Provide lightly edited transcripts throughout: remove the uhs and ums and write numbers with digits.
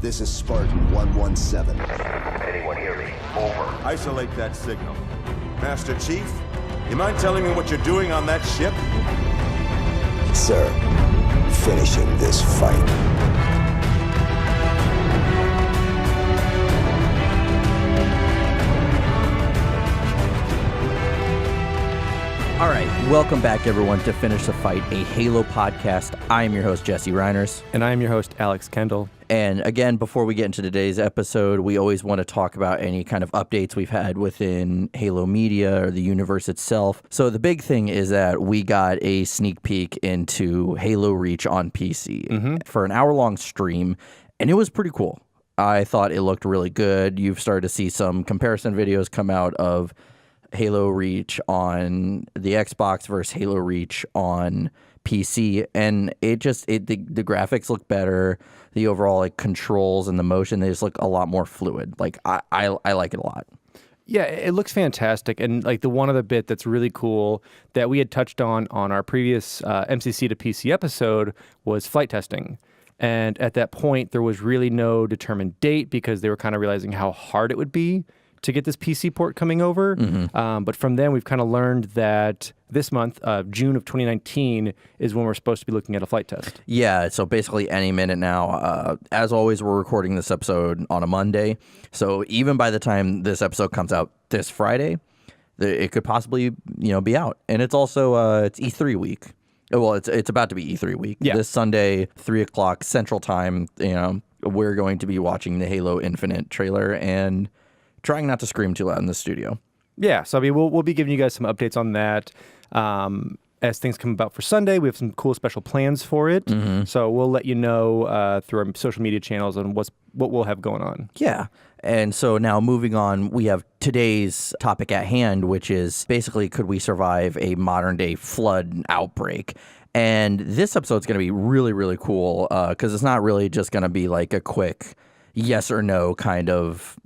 This is Spartan 117. Anyone hear me? Over. Isolate that signal. Master Chief, you mind telling me what you're doing on that ship? Sir, finishing this fight. All right, welcome back, everyone, to Finish the Fight, a Halo podcast. I am your host, Jesse Reiners. And I am your host, Alex Kendall. And again, before we get into today's episode, we always want to talk about any kind of updates we've had within Halo Media or the universe itself. So the big thing is that we got a sneak peek into Halo Reach on PC for an hour-long stream, and it was pretty cool. I thought it looked really good. You've started to see some comparison videos come out of Halo Reach on the Xbox versus Halo Reach on PC, and the graphics look better. The overall controls and the motion, they just look a lot more fluid. I like it a lot. Yeah, it looks fantastic. And the one other bit that's really cool that we had touched on our previous MCC to PC episode was flight testing. And at that point, there was really no determined date because they were kind of realizing how hard it would be to get this PC port coming over. But from then, we've kind of learned that this month, June of 2019, is when we're supposed to be looking at a flight test. Yeah, so basically any minute now. As always, we're recording this episode on a Monday. So even by the time this episode comes out this Friday, it could possibly be out. And it's also it's E3 week. Well, it's about to be E3 week. Yeah. This Sunday, 3 o'clock Central Time, we're going to be watching the Halo Infinite trailer and trying not to scream too loud in the studio. Yeah, so we'll be giving you guys some updates on that as things come about for Sunday. We have some cool special plans for it, so we'll let you know through our social media channels on what we'll have going on. Yeah, and so now moving on, we have today's topic at hand, which is basically could we survive a modern-day flood outbreak? And this episode's going to be really, really cool because it's not really just going to be like a quick yes or no kind of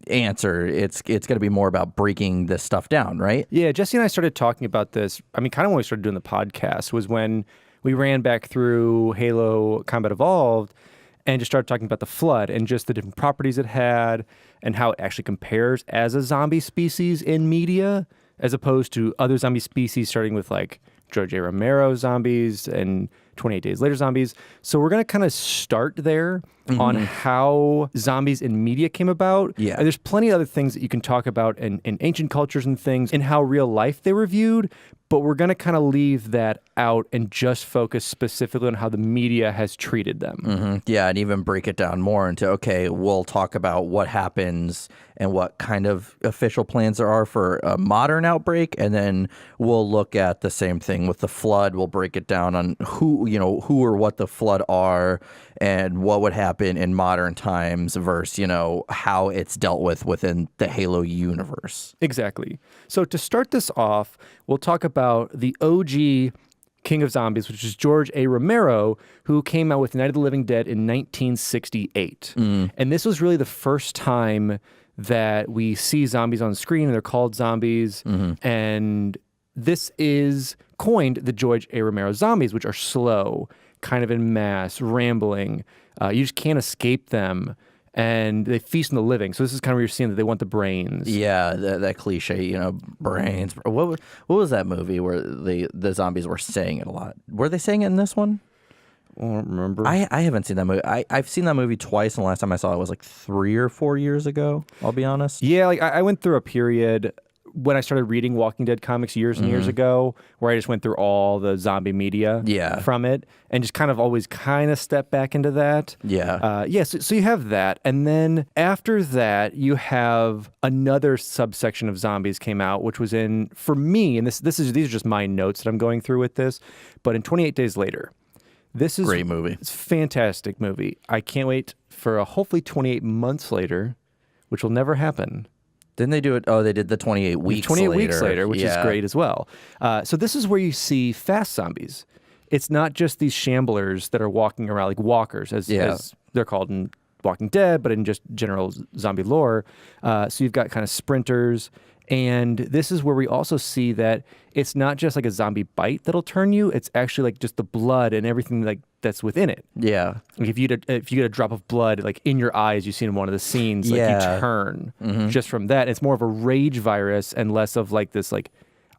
answer. It's going to be more about breaking this stuff down, right? Yeah, Jesse and I started talking about this. I mean, kind of when we started doing the podcast was when we ran back through Halo Combat Evolved and just started talking about the Flood and just the different properties it had and how it actually compares as a zombie species in media as opposed to other zombie species, starting with George A. Romero zombies and 28 Days Later zombies. So we're going to kind of start there on how zombies in media came about. Yeah. And there's plenty of other things that you can talk about in ancient cultures and things and how real life they were viewed. But we're going to kind of leave that out and just focus specifically on how the media has treated them. Yeah, and even break it down more into, okay, we'll talk about what happens and what kind of official plans there are for a modern outbreak, and then we'll look at the same thing with the Flood. We'll break it down on who or what the Flood are and what would happen in modern times versus, how it's dealt with within the Halo universe. Exactly. So to start this off, we'll talk about the OG King of Zombies, which is George A. Romero, who came out with Night of the Living Dead in 1968. And this was really the first time that we see zombies on screen, and they're called zombies. And this is coined the George A. Romero zombies, which are slow, kind of in mass, rambling. You just can't escape them. And they feast on the living. So this is kind of where you're seeing that they want the brains. Yeah, that cliche, brains. What was that movie where the zombies were saying it a lot? Were they saying it in this one? I don't remember. I haven't seen that movie. I've seen that movie twice, and the last time I saw it was 3 or 4 years ago, I'll be honest. Yeah, I went through a period when I started reading Walking Dead comics years and years ago, where I just went through all the zombie media from it and just kind of always stepped back into that. Yeah. So you have that. And then after that, you have another subsection of zombies came out, which was for me, and these are just my notes that I'm going through with this, but in 28 Days Later. This is great movie. It's a fantastic movie. I can't wait for hopefully 28 months later, which will never happen. Didn't they do it? Oh, they did the 28 weeks 28 later. weeks later, which is great as well. So this is where you see fast zombies. It's not just these shamblers that are walking around like walkers, as they're called in Walking Dead, but in just general zombie lore. So you've got kind of sprinters. And this is where we also see that it's not just like a zombie bite that'll turn you. It's actually just the blood and everything that's within it. Yeah. Like if you get a drop of blood like in your eye, as you see in one of the scenes, like Yeah. you turn just from that. It's more of a rage virus and less of like this like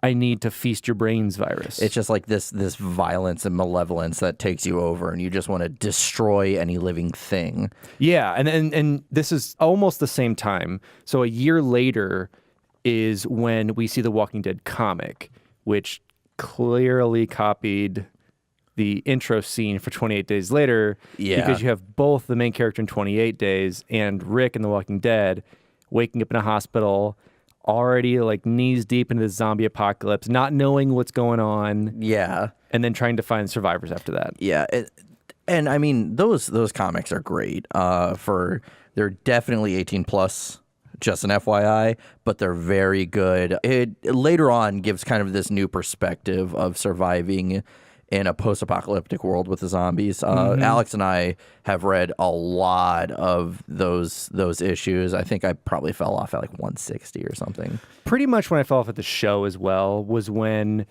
I need to feast your brains virus. It's just like this violence and malevolence that takes you over, and you just want to destroy any living thing. Yeah, and this is almost the same time. So a year later is when we see the Walking Dead comic, which clearly copied the intro scene for 28 Days Later. Yeah. Because you have both the main character in 28 Days and Rick in The Walking Dead waking up in a hospital, already like knees deep into the zombie apocalypse, not knowing what's going on. Yeah. And then trying to find survivors after that. Yeah. And I mean, those comics are great. They're definitely 18 plus. Just an FYI, but they're very good. It later on gives kind of this new perspective of surviving in a post-apocalyptic world with the zombies. Alex and I have read a lot of those issues. I think I probably fell off at like 160 or something. Pretty much when I fell off at the show as well was when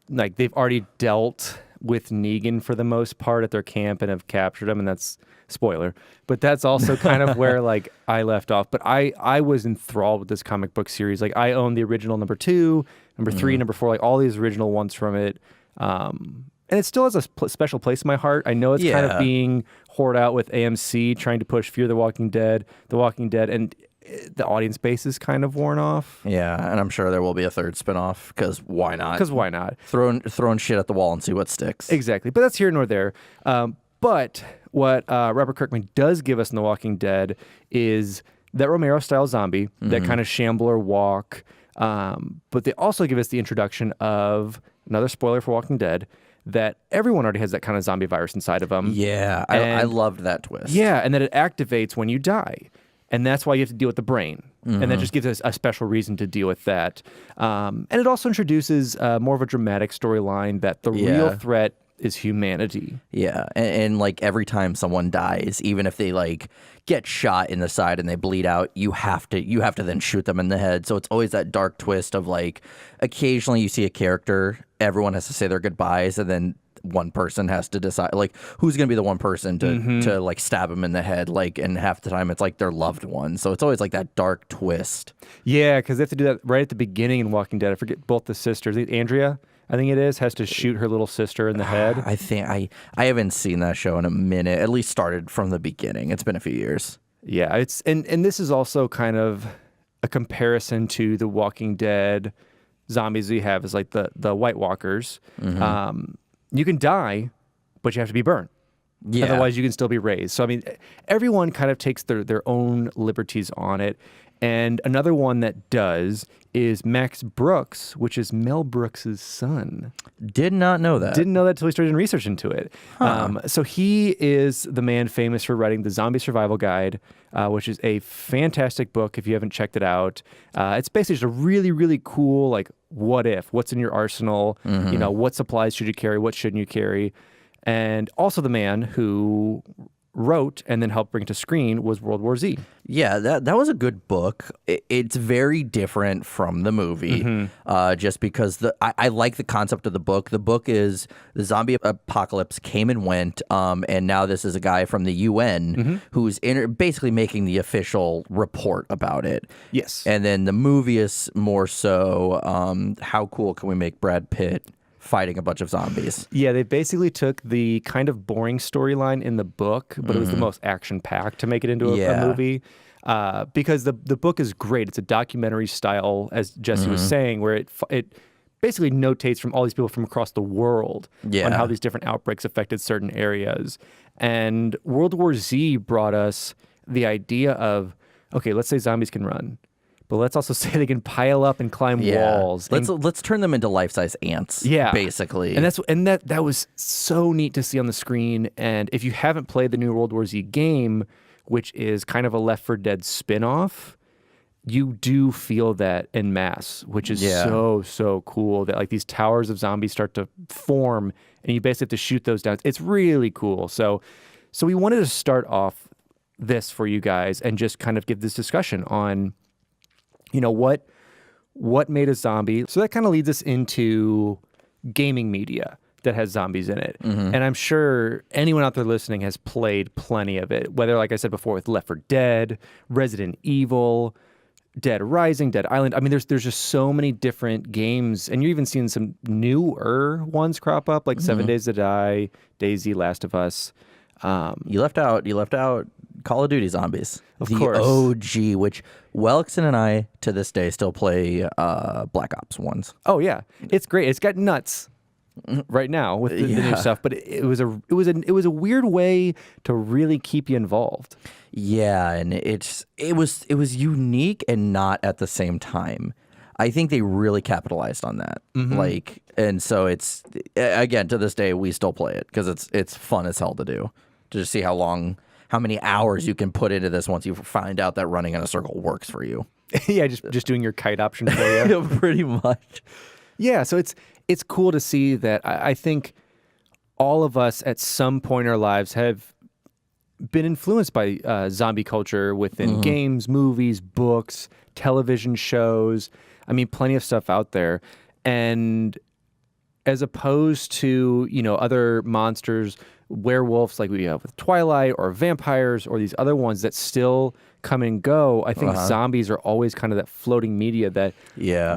like they've already dealt with Negan for the most part at their camp and have captured him, and that's spoiler. But that's also kind of where like I left off. But I was enthralled with this comic book series. Like I own the original number 2, number 3, number 4, like all these original ones from it. And it still has a special place in my heart. I know it's kind of being hoarded out with AMC trying to push Fear the Walking Dead, and the audience base is kind of worn off. Yeah, and I'm sure there will be a third spinoff, because why not? Because why not? Throwing shit at the wall and see what sticks. Exactly. But that's here nor there. But what Robert Kirkman does give us in The Walking Dead is that Romero-style zombie, that kind of shambler walk. But they also give us the introduction of, another spoiler for Walking Dead, that everyone already has that kind of zombie virus inside of them. Yeah, I loved that twist. Yeah, and that it activates when you die. And that's why you have to deal with the brain. And that just gives us a special reason to deal with that. And it also introduces more of a dramatic storyline that the real threat is humanity. Yeah, and like every time someone dies, even if they like get shot in the side and they bleed out, you have to then shoot them in the head. So it's always that dark twist of like occasionally you see a character, everyone has to say their goodbyes, and then one person has to decide like who's going to be the one person to like stab him in the head, like, and half the time it's like their loved one. So it's always like that dark twist. Yeah, because they have to do that right at the beginning in Walking Dead. I forget both the sisters. Andrea, I think it is, has to shoot her little sister in the head. I think I haven't seen that show in a minute. At least started from the beginning. It's been a few years. Yeah, it's and this is also kind of a comparison to the Walking Dead zombies we have, is like the White Walkers. You can die, but you have to be burnt. Yeah. Otherwise, you can still be raised. So, I mean, everyone kind of takes their own liberties on it. And another one that does is Max Brooks, which is Mel Brooks' son. Did not know that. Didn't know that until we started doing research into it. So he is the man famous for writing the Zombie Survival Guide, which is a fantastic book if you haven't checked it out. It's basically just a really, really cool, like, what if? What's in your arsenal? You know, what supplies should you carry? What shouldn't you carry? And also the man who wrote and then helped bring to screen was World War Z. Yeah, that was a good book. It's very different from the movie, just because I like the concept of the book. The book is the zombie apocalypse came and went, and now this is a guy from the UN who's basically making the official report about it. Yes. And then the movie is more so, how cool can we make Brad Pitt fighting a bunch of zombies? Yeah, they basically took the kind of boring storyline in the book, but it was the most action-packed to make it into a movie. Because the book is great. It's a documentary style, as Jesse was saying, where it basically notates from all these people from across the world on how these different outbreaks affected certain areas. And World War Z brought us the idea of, okay, let's say zombies can run, but let's also say they can pile up and climb walls. Let's turn them into life-size ants. Yeah, basically. And that was so neat to see on the screen. And if you haven't played the new World War Z game, which is kind of a Left 4 Dead spin-off, you do feel that en masse, which is so cool. That like these towers of zombies start to form, and you basically have to shoot those down. It's really cool. So we wanted to start off this for you guys and just kind of give this discussion on, you know, what made a zombie. So that kind of leads us into gaming media. that has zombies in it. And I'm sure anyone out there listening has played plenty of it, whether, like I said before, with Left 4 Dead, Resident Evil, Dead Rising, Dead Island. I mean, there's just so many different games, and you're even seeing some newer ones crop up, like 7 Days to Die, DayZ, Last of Us. You left out Call of Duty Zombies. Of the course. OG, which Welkson and I to this day still play Black Ops ones. Oh yeah, it's great. It's got nuts right now with the new stuff, but it was a weird way to really keep you involved. Yeah, and it was unique and not at the same time. I think they really capitalized on that. Like, and so it's, again, to this day we still play it because it's fun as hell to do, to just see how many hours you can put into this once you find out that running in a circle works for you. Yeah, just doing your kite option for you. Pretty much. Yeah, so it's cool to see that. I think all of us at some point in our lives have been influenced by zombie culture within games, movies, books, television shows. I mean, plenty of stuff out there. And as opposed to, other monsters, werewolves like we have with Twilight, or vampires, or these other ones that still come and go, I think zombies are always kind of that floating media that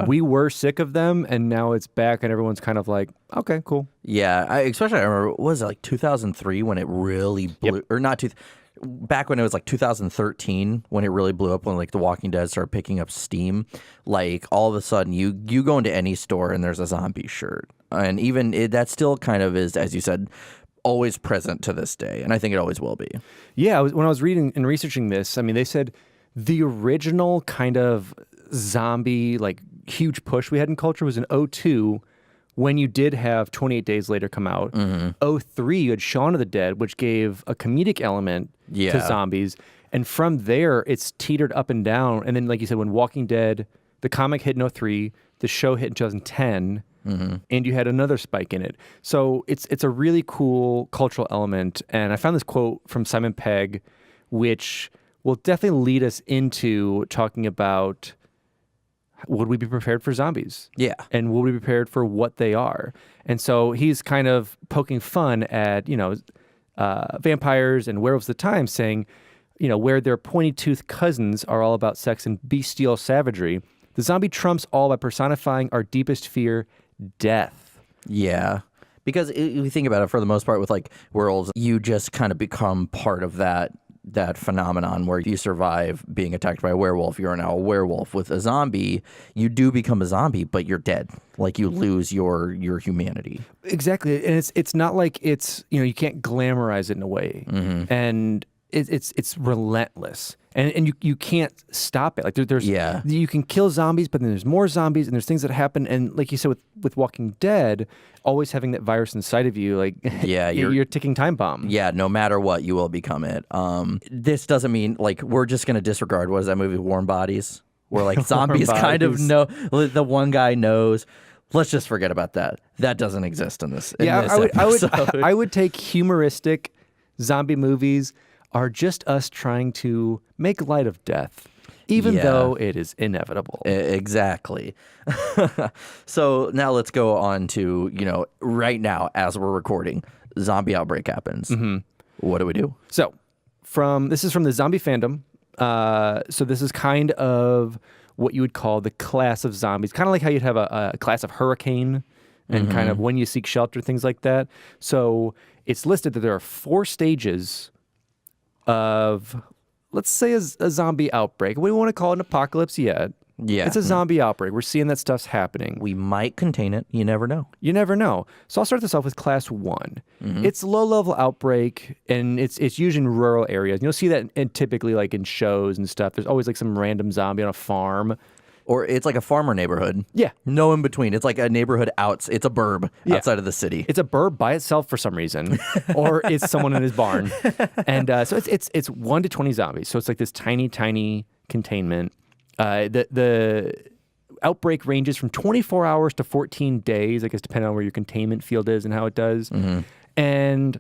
we were sick of them, and now it's back, and everyone's kind of like, okay, cool. Yeah, especially I remember, what was it, like 2003 when it really blew, or not, back when it was like 2013 when it really blew up, when like The Walking Dead started picking up steam. Like all of a sudden you go into any store and there's a zombie shirt, and even that still kind of is, as you said, always present to this day, and I think it always will be. Yeah, when I was reading and researching this, I mean, they said the original kind of zombie like huge push we had in culture was in 2002, when you did have 28 Days Later come out. 2003, you had Shaun of the Dead, which gave a comedic element to zombies, and from there it's teetered up and down. And then, like you said, when Walking Dead, the comic hit in 2003, the show hit in 2010. And you had another spike in it. So it's a really cool cultural element. And I found this quote from Simon Pegg, which will definitely lead us into talking about, would we be prepared for zombies? Yeah. And would we be prepared for what they are? And so he's kind of poking fun at, vampires and werewolves at the time, saying, where their pointy-toothed cousins are all about sex and bestial savagery, the zombie trumps all by personifying our deepest fear, death. Yeah. Because if you think about it, for the most part, with like werewolves, you just kind of become part of that phenomenon where you survive being attacked by a werewolf. You're now a werewolf. With a zombie, you do become a zombie, but you're dead. Like you lose your humanity. Exactly. And it's not like it's, you can't glamorize it in a way. And it's relentless. And you can't stop it. Like there's you can kill zombies, but then there's more zombies, and there's things that happen. And like you said with Walking Dead, always having that virus inside of you, like you're a ticking time bomb. Yeah, no matter what, you will become it. This doesn't mean like we're just gonna disregard, what is that movie, Warm Bodies, where like zombies kind of know, the one guy knows. Let's just forget about that. That doesn't exist in this. I would take humoristic zombie movies are just us trying to make light of death, even though it is inevitable. Exactly. So now let's go on to, right now, as we're recording, zombie outbreak happens. What do we do? So this is from the zombie fandom. So this is kind of what you would call the class of zombies, kind of like how you'd have a class of hurricane and kind of when you seek shelter, things like that. So it's listed that there are 4 stages of, let's say, a zombie outbreak. We don't want to call it an apocalypse yet. Yeah. It's a zombie outbreak. We're seeing that stuff's happening. We might contain it. You never know. You never know. So I'll start this off with class 1. It's low-level outbreak, and it's usually in rural areas. You'll see that typically like in shows and stuff. There's always like some random zombie on a farm. Or it's like a farmer neighborhood. Yeah. No in between. It's like a neighborhood it's a burb outside of the city. It's a burb by itself for some reason. Or it's someone in his barn. And so it's 1 to 20 zombies. So it's like this tiny, tiny containment. The outbreak ranges from 24 hours to 14 days, I guess, depending on where your containment field is and how it does. And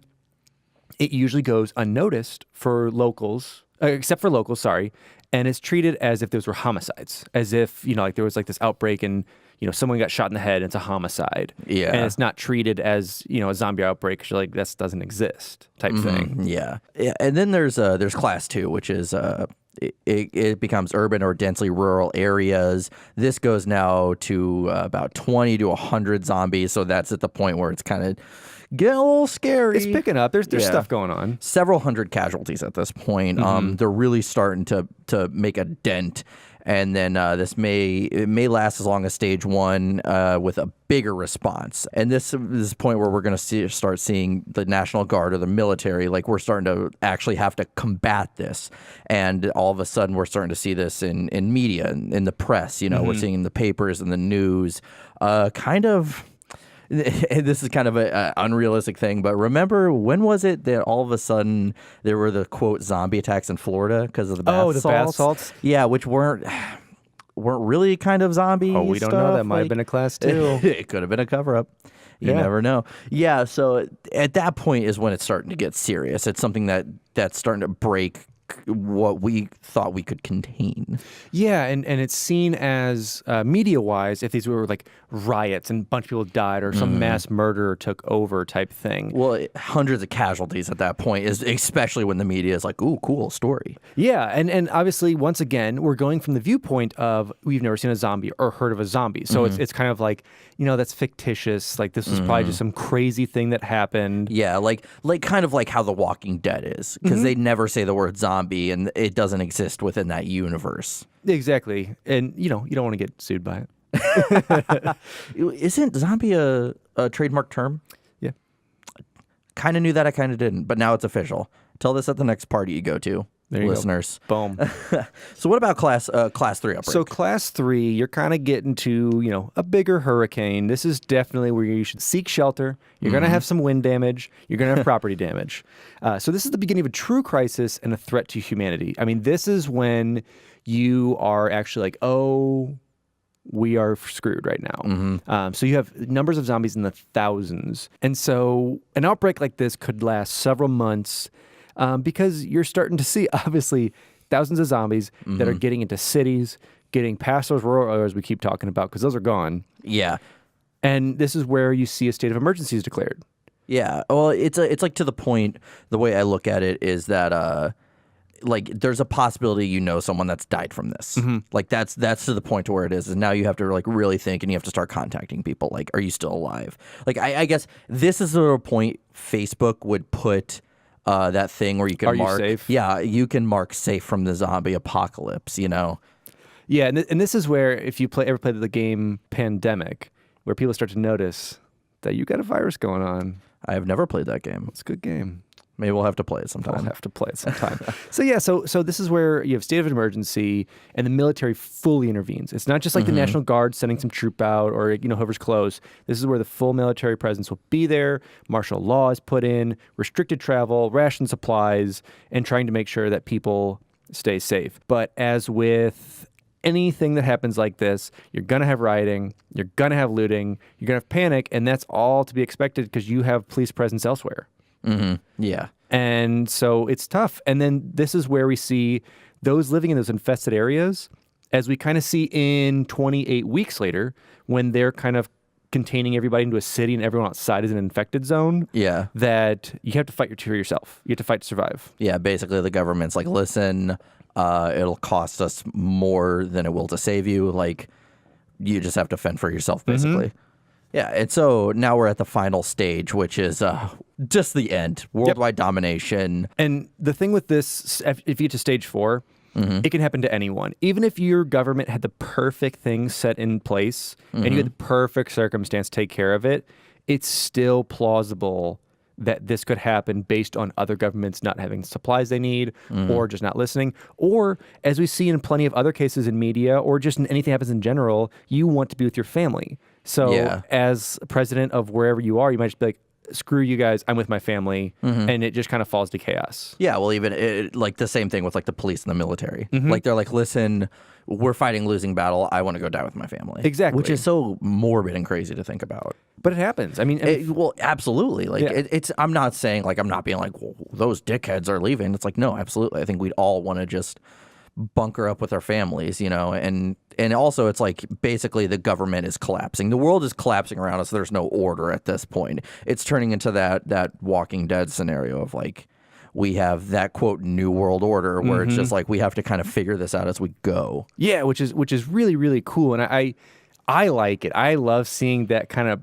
it usually goes unnoticed for locals except for locals, sorry. And it's treated as if those were homicides, as if, like there was like this outbreak and, someone got shot in the head and it's a homicide. Yeah. And it's not treated as, a zombie outbreak because you're like, that doesn't exist type thing. Yeah. And then there's class 2, which is it becomes urban or densely rural areas. This goes now to about 20 to 100 zombies. So that's at the point where it's kind of getting a little scary. It's picking up. There's stuff going on. Several hundred casualties at this point. They're really starting to make a dent. And then it may last as long as stage 1 with a bigger response. And this is the point where we're going to start seeing the National Guard or the military, like we're starting to actually have to combat this. And all of a sudden we're starting to see this in media, in the press. We're seeing in the papers and the news. This is kind of an unrealistic thing, but remember, when was it that all of a sudden there were the, quote, zombie attacks in Florida because of the bath salts? Bath salts? Yeah, which weren't really kind of zombie we don't know. That might have been a class 2. It could have been a cover-up. You never know. Yeah, so at that point is when it's starting to get serious. It's something that's starting to break what we thought we could contain. Yeah, and it's seen as media-wise, if these were like riots and a bunch of people died or some mass murder took over type thing. Well, hundreds of casualties at that point, is especially when the media is like, ooh, cool story. Yeah, and obviously, once again, we're going from the viewpoint of we've never seen a zombie or heard of a zombie. So it's kind of like, that's fictitious. Like this was probably just some crazy thing that happened. Yeah, like kind of like how The Walking Dead is, because they never say the word zombie and it doesn't exist within that universe. Exactly. And, you don't want to get sued by it. Isn't zombie a trademark term? Yeah. Kind of knew that, I kind of didn't, but now it's official. Tell this at the next party you go to, listeners. Boom. So what about class 3 Outbreak? So class 3, you're kind of getting to, a bigger hurricane. This is definitely where you should seek shelter. You're going to have some wind damage. You're going to have property damage. So this is the beginning of a true crisis and a threat to humanity. I mean, this is when you are actually like, oh, we are screwed right now. So you have numbers of zombies in the thousands. And so an outbreak like this could last several months because you're starting to see, obviously, thousands of zombies that are getting into cities, getting past those rural areas we keep talking about because those are gone. Yeah. And this is where you see a state of emergency is declared. Yeah. Well, it's like to the point, the way I look at it is that like there's a possibility someone that's died from this. Like that's to the point to where it is, and now you have to like really think, and you have to start contacting people. Like, are you still alive? Like I guess this is the point Facebook would put that thing where you can mark. You safe? Yeah, you can mark safe from the zombie apocalypse. Yeah, and this is where if you ever played the game Pandemic, where people start to notice that you got a virus going on. I have never played that game. It's a good game. Maybe we'll have to play it sometime. We'll have to play it sometime. So this is where you have state of emergency and the military fully intervenes. It's not just like the National Guard sending some troop out or whoever's close. This is where the full military presence will be there. Martial law is put in, restricted travel, ration supplies, and trying to make sure that people stay safe. But as with anything that happens like this, you're going to have rioting, you're going to have looting, you're going to have panic, and that's all to be expected because you have police presence elsewhere. Yeah. And so it's tough. And then this is where we see those living in those infested areas, as we kind of see in 28 weeks later, when they're kind of containing everybody into a city and everyone outside is an infected zone. Yeah. That you have to fight for yourself. You have to fight to survive. Yeah, basically the government's like, listen, it'll cost us more than it will to save you. Like, you just have to fend for yourself, basically. Yeah, and so now we're at the final stage, which is just the end, worldwide domination. And the thing with this, if you get to stage 4, it can happen to anyone. Even if your government had the perfect thing set in place and you had the perfect circumstance to take care of it, it's still plausible that this could happen based on other governments not having the supplies they need or just not listening. Or, as we see in plenty of other cases in media or just in anything happens in general, you want to be with your family. So as president of wherever you are, you might just be like, screw you guys, I'm with my family, and it just kind of falls to chaos. Yeah, well, even like the same thing with like the police and the military. Like they're like, listen, we're fighting losing battle. I want to go die with my family. Exactly. Which is so morbid and crazy to think about. But it happens. I mean, Well, absolutely. Like Yeah. it's. I'm not saying like I'm not being like, well, those dickheads are leaving. It's like no, absolutely. I think we'd all want to just bunker up with our families, and also it's like basically the government is collapsing. The world is collapsing around us. There's no order at this point. It's turning into that Walking Dead scenario of like we have that quote new world order where it's just like we have to kind of figure this out as we go. yeah, which is really, really cool. And I like it. I love seeing that kind of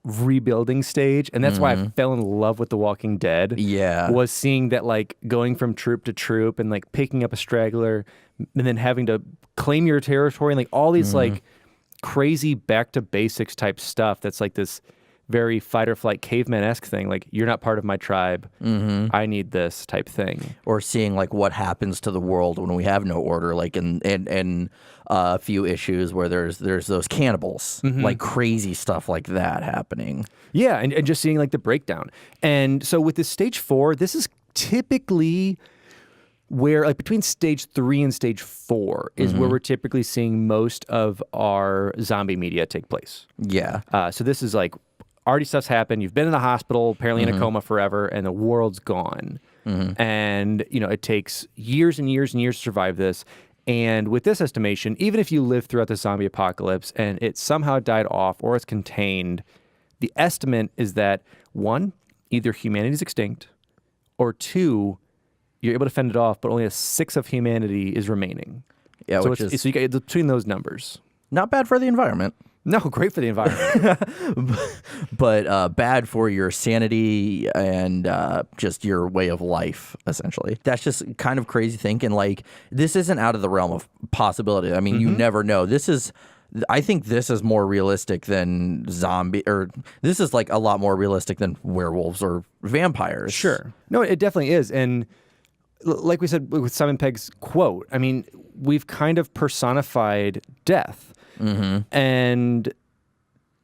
rebuilding stage, and that's why I fell in love with The Walking Dead. Yeah. Was seeing that like going from troop to troop and like picking up a straggler and then having to claim your territory and like all these like crazy back to basics type stuff that's like this very fight or flight caveman-esque thing, like you're not part of my tribe, I need this type thing. Or seeing like what happens to the world when we have no order, like in a few issues where there's those cannibals, like crazy stuff like that happening. Yeah, and just seeing like the breakdown. And so with this stage 4, this is typically where like between stage 3 and stage 4 is where we're typically seeing most of our zombie media take place. Yeah. So this is like already stuff's happened. You've been in the hospital, apparently in a coma forever, and the world's gone. And, it takes years and years and years to survive this. And with this estimation, even if you live throughout the zombie apocalypse and it somehow died off or it's contained, the estimate is that 1, either humanity's extinct, or 2, you're able to fend it off, but only a 1/6 of humanity is remaining. Yeah, so which is so you get between those numbers. not bad for the environment. No, great for the environment. But bad for your sanity and just your way of life, essentially. That's just kind of crazy thinking. Like, this isn't out of the realm of possibility. I mean, you never know. I think this is more realistic than this is like a lot more realistic than werewolves or vampires. Sure. No, it definitely is. And like we said with Simon Pegg's quote, I mean, we've kind of personified death. And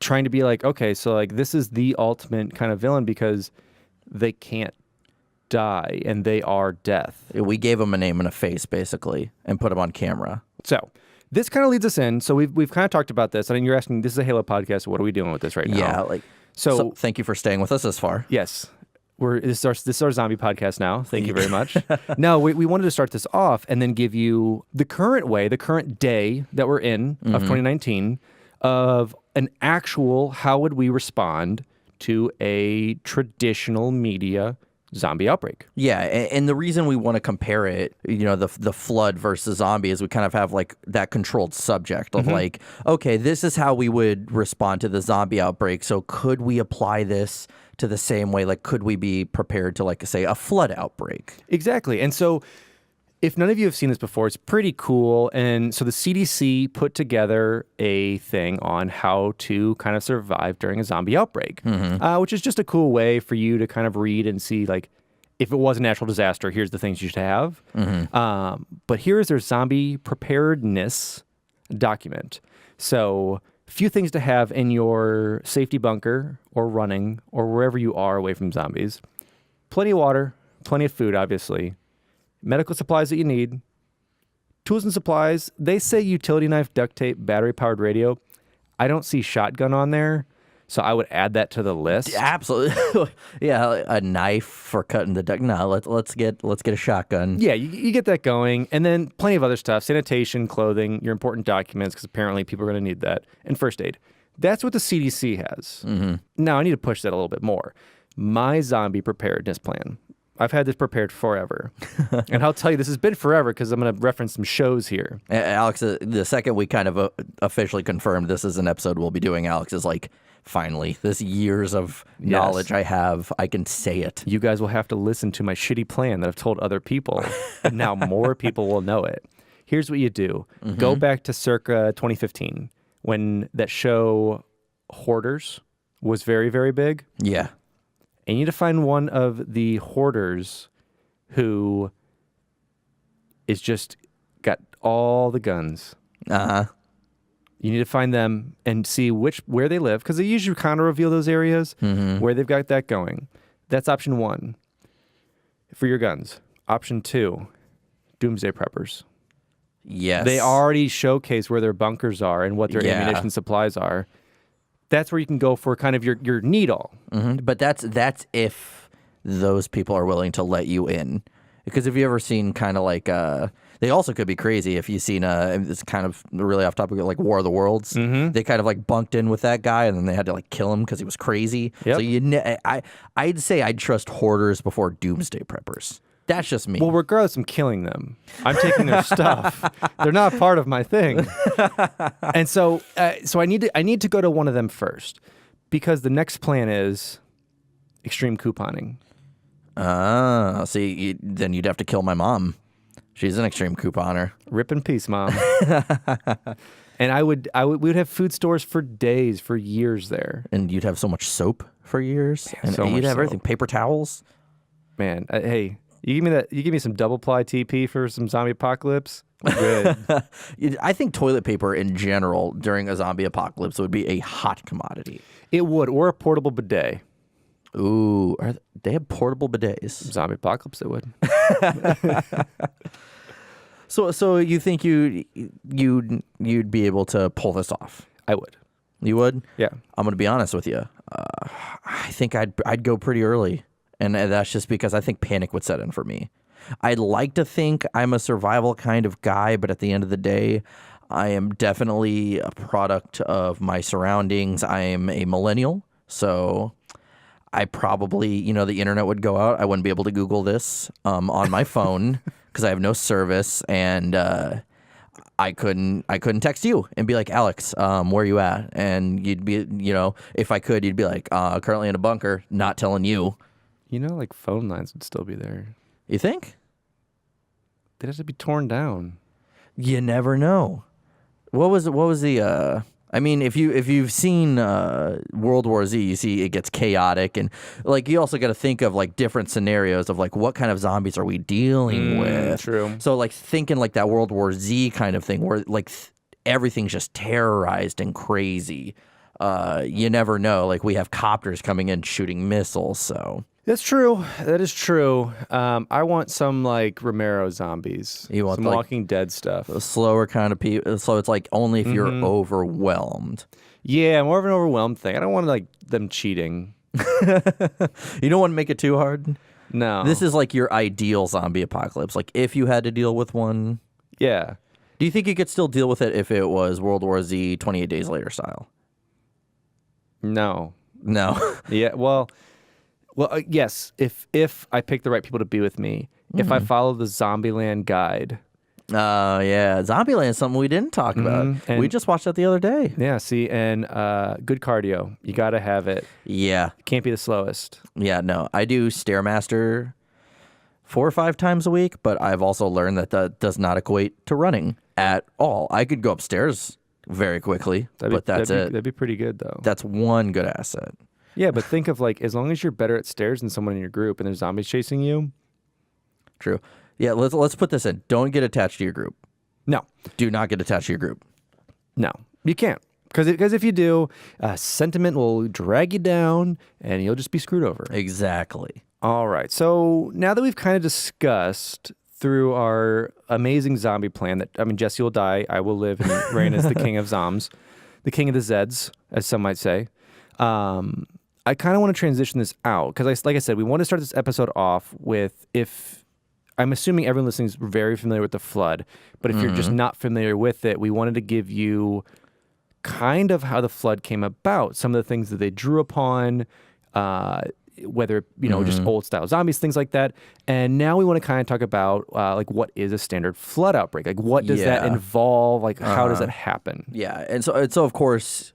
trying to be like, okay, so like this is the ultimate kind of villain because they can't die and they are death. We gave them a name and a face, basically, and put them on camera. So this kind of leads us in. So we've kind of talked about this. I mean, you're asking, this is a Halo podcast. What are we doing with this right now? Yeah, so thank you for staying with us this far. Yes. This is our zombie podcast now. Thank you very much. No, we wanted to start this off and then give you the current day that we're in of 2019 of an actual how would we respond to a traditional media zombie outbreak. Yeah, and the reason we want to compare it, the flood versus zombie is we kind of have like that controlled subject of like, okay, this is how we would respond to the zombie outbreak. So could we apply this to the same way? Like, could we be prepared to, like, say, a flood outbreak? Exactly. And so if none of you have seen this before, it's pretty cool. And so the CDC put together a thing on how to kind of survive during a zombie outbreak, which is just a cool way for you to kind of read and see, like, if it was a natural disaster, here's the things you should have. But here is their zombie preparedness document. So few things to have in your safety bunker or running or wherever you are away from zombies. Plenty of water, plenty of food, obviously. Medical supplies that you need. Tools and supplies. They say utility knife, duct tape, battery-powered radio. I don't see shotgun on there, so I would add that to the list. Absolutely. Yeah, a knife for cutting the duck. No, let's get a shotgun. Yeah, you get that going. And then plenty of other stuff. Sanitation, clothing, your important documents, because apparently people are going to need that, and first aid. That's what the CDC has. Now, I need to push that a little bit more. My zombie preparedness plan. I've had this prepared forever. And I'll tell you, this has been forever because I'm going to reference some shows here. Alex, the second we kind of officially confirmed this is an episode we'll be doing, Alex is like, finally, this years of knowledge I have, I can say it. You guys will have to listen to my shitty plan that I've told other people. And now more people will know it. Here's what you do. Go back to circa 2015 when that show Hoarders was very, very big. Yeah. And you need to find one of the hoarders who is just got all the guns. Uh-huh. You need to find them and see where they live, because they usually kind of reveal those areas where they've got that going. That's option 1 for your guns. Option 2, doomsday preppers. Yes. They already showcase where their bunkers are and what their ammunition supplies are. That's where you can go for kind of your need-all. But that's if those people are willing to let you in. Because if you ever seen kind of like, they also could be crazy if you've seen, it's kind of really off topic, like War of the Worlds. They kind of like bunked in with that guy and then they had to like kill him because he was crazy. Yep. So I'd say I'd trust hoarders before doomsday preppers. That's just me. Well, regardless, I'm killing them. I'm taking their stuff. They're not part of my thing. And so I need to go to one of them first, because the next plan is extreme couponing. See, then you'd have to kill my mom. She's an extreme couponer. Rip in peace, Mom. And we'd have food stores for days, for years there. And you'd have so much soap for years. And so you'd much have soap. everything. Paper towels. Man, hey, you give me some double ply TP for some zombie apocalypse. Good. I think toilet paper in general during a zombie apocalypse would be a hot commodity. It would, or a portable bidet. Ooh, they have portable bidets. Zombie apocalypse, it would. So you think you'd be able to pull this off? I would. You would? Yeah. I'm gonna be honest with you. I think I'd go pretty early, and that's just because I think panic would set in for me. I'd like to think I'm a survival kind of guy, but at the end of the day, I am definitely a product of my surroundings. I am a millennial, so I probably, the internet would go out. I wouldn't be able to Google this on my phone because I have no service, and I couldn't text you and be like, Alex, where you at? And you'd be, if I could, you'd be like, currently in a bunker, not telling you. Like phone lines would still be there. You think? They'd have to be torn down. You never know. What was the? I mean, if you've seen World War Z, you see it gets chaotic, and like you also got to think of like different scenarios of like what kind of zombies are we dealing with. True. So like thinking like that World War Z kind of thing where like everything's just terrorized and crazy. You never know. Like we have copters coming in shooting missiles. So that's true. That is true. I want some like Romero zombies. You want some like, Walking Dead stuff. A slower kind of people. So it's like only if you're overwhelmed. Yeah, more of an overwhelmed thing. I don't want like them cheating. You don't want to make it too hard? No. This is like your ideal zombie apocalypse. Like if you had to deal with one. Yeah. Do you think you could still deal with it if it was World War Z 28 Days Later style? No. Yeah. Well, yes. If I pick the right people to be with me, if I follow the Zombieland guide. Yeah. Zombieland is something we didn't talk about. And we just watched that the other day. Yeah. See, and good cardio. You got to have it. Yeah. Can't be the slowest. Yeah. No, I do Stairmaster 4 or 5 times a week, but I've also learned that does not equate to running at all. I could go upstairs very quickly, but that's it. That'd be pretty good, though. That's one good asset. Yeah, but think of like, as long as you're better at stairs than someone in your group and there's zombies chasing you. True. Yeah, let's put this in. Don't get attached to your group. No. Do not get attached to your group. No, you can't. Because if you do, sentiment will drag you down and you'll just be screwed over. Exactly. All right. So now that we've kind of discussed through our amazing zombie plan Jesse will die, I will live and reign as the king of zoms, the king of the Zeds, as some might say. I kind of want to transition this out because, like I said, we want to start this episode off with I'm assuming everyone listening is very familiar with the flood, but if you're just not familiar with it, we wanted to give you kind of how the flood came about, some of the things that they drew upon, whether, just old style zombies, things like that. And now we want to kind of talk about like what is a standard flood outbreak? Like what does that involve? Like how does that happen? Yeah. And so of course,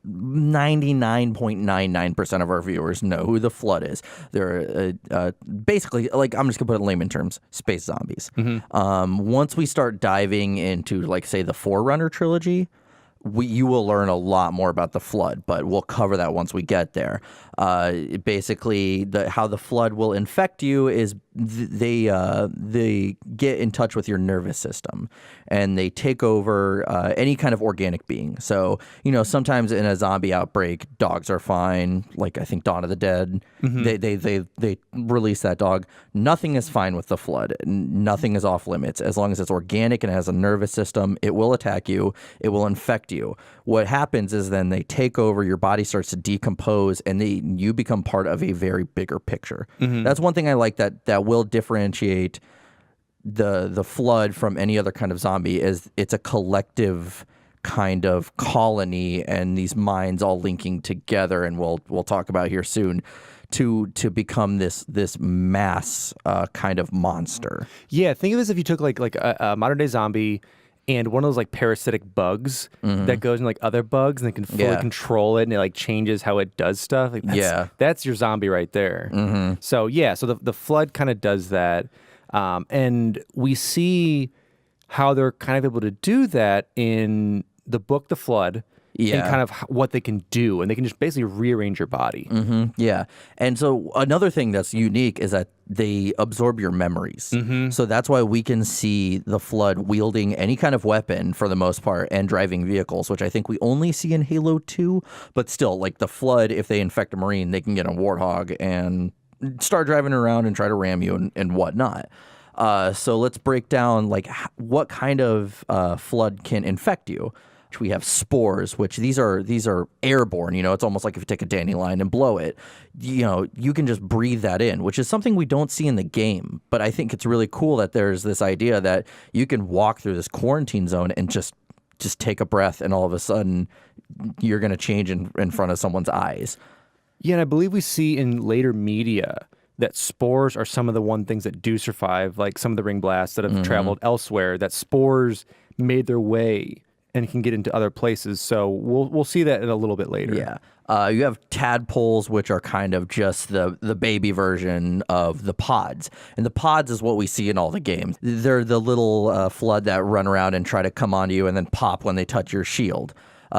99.99% of our viewers know who the flood is. They're basically, like, I'm just gonna put it in layman terms, space zombies. Once we start diving into, like, say, the Forerunner trilogy, you will learn a lot more about the flood, but we'll cover that once we get there. Basically, how the flood will infect you is they get in touch with your nervous system, and they take over any kind of organic being. So, sometimes in a zombie outbreak, dogs are fine. Like, I think Dawn of the Dead, they release that dog. Nothing is fine with the flood. Nothing is off limits. As long as it's organic and has a nervous system, it will attack you. It will infect you. What happens is then they take over, your body starts to decompose, and you become part of a very bigger picture. That's one thing I like that will differentiate the flood from any other kind of zombie, is it's a collective kind of colony, and these minds all linking together, and we'll talk about here soon, to become this mass kind of monster. Yeah, think of it as if you took like a modern day zombie and one of those like parasitic bugs that goes in like other bugs, and they can fully control it, and it like changes how it does stuff. Like, that's your zombie right there. So the flood kind of does that, and we see how they're kind of able to do that in the book The Flood. And kind of what they can do, and they can just basically rearrange your body. Yeah. And so another thing that's unique is that they absorb your memories. So that's why we can see the flood wielding any kind of weapon for the most part, and driving vehicles, which I think we only see in Halo 2. But still, like the flood, if they infect a Marine, they can get a Warthog and start driving around and try to ram you and whatnot. So let's break down like what kind of flood can infect you. We have spores, which these are airborne. It's almost like if you take a dandelion and blow it, you can just breathe that in, which is something we don't see in the game. But I think it's really cool that there's this idea that you can walk through this quarantine zone and just take a breath, and all of a sudden you're going to change in front of someone's eyes. Yeah, and I believe we see in later media that spores are some of the one things that do survive, like some of the ring blasts that have traveled elsewhere, that spores made their way and can get into other places. So we'll see that in a little bit later. Yeah. You have tadpoles, which are kind of just the baby version of the pods. And the pods is what we see in all the games. They're the little flood that run around and try to come onto you and then pop when they touch your shield.